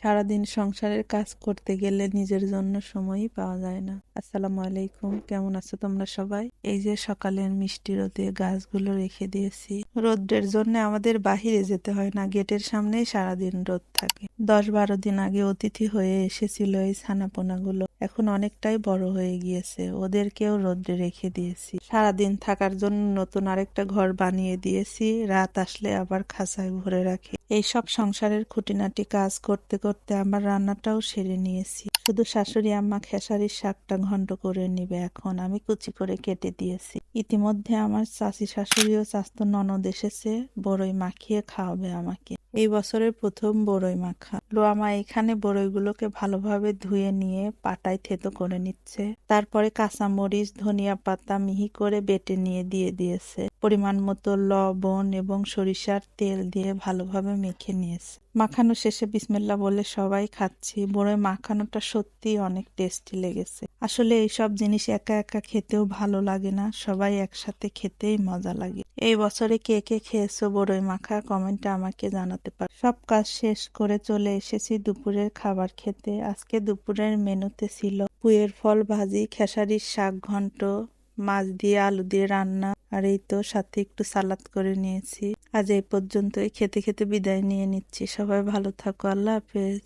সারাদিন সংসারের কাজ করতে গেলে নিজের জন্য সময়ই পাওয়া যায় না। আসসালামু আলাইকুম, কেমন আছো তোমরা সবাই? এই যে সকালের মিষ্টি রোদে গাছগুলো রেখে দিয়েছি। রোদ্রের জন্য আমাদের বাহিরে যেতে হয় না, গেটের সামনেই সারাদিন রোদ থাকে। 10-12 দিন আগে অতিথি হয়ে এসেছিল এই ছানাপোনাগুলো, এখন অনেকটাই বড় হয়ে গিয়েছে। ওদেরকেও রোদ্রে রেখে দিয়েছি। সারাদিন থাকার জন্য নতুন আরেকটা ঘর বানিয়ে দিয়েছি, রাত আসলে আবার খাঁচায় ভরে রাখি। এইসব সংসারের খুঁটিনাটি কাজ করতে করতে আমার রান্নাটাও সেরে নিয়েছি। শুধু শাশুড়ি আম্মা খেসারির শাকটা ঘন্ট করে নিবে, এখন আমি কুচি করে কেটে দিয়েছি। ইতিমধ্যে আমার চাচি শাশুড়ি ও চাস্তো ননদ এসেছে, বড়ই মাখিয়ে খাওয়াবে আমাকে। এই বছরের প্রথম বড়ই মাখা। লোয়ামা এখানে বড়ইগুলোকে ভালোভাবে ধুয়ে নিয়ে পাটায় থেতো করে নিচ্ছে। তারপরে কাঁচামরিচ, ধনিয়া পাতা মিহি করে বেটে নিয়ে দিয়ে দিয়েছে। পরিমাণ মতো লবণ এবং সরিষার তেল দিয়ে ভালোভাবে মেখে নিয়েছে। মাখানো শেষে বিসমিল্লাহ বলে সবাই খাচ্ছি। বড়ই মাখানোটা সত্যি অনেক টেস্টি লেগেছে। আসলে এইসব জিনিস একা একা খেতেও ভালো লাগে না, সবাই একসাথে খেতেই মজা লাগে। এই বছরে কে কে খেয়েছো বড়ই মাখা কমেন্টে আমাকে জানাতে পারো। সব কাজ শেষ করে চলে এসেছি দুপুরের খাবার খেতে। আজকে দুপুরের মেনুতে ছিল পুঁইয়ের ফল ভাজি, খেসারির শাক ঘন্ট, মাছ দিয়ে আলু দিয়ে রান্না, আর এই তো সাথে একটু সালাদ করে নিয়েছি। আজ এই পর্যন্তই, খেতে খেতে বিদায় নিয়ে নিচ্ছি। সবাই ভালো থাকো, আল্লাহ হাফেজ।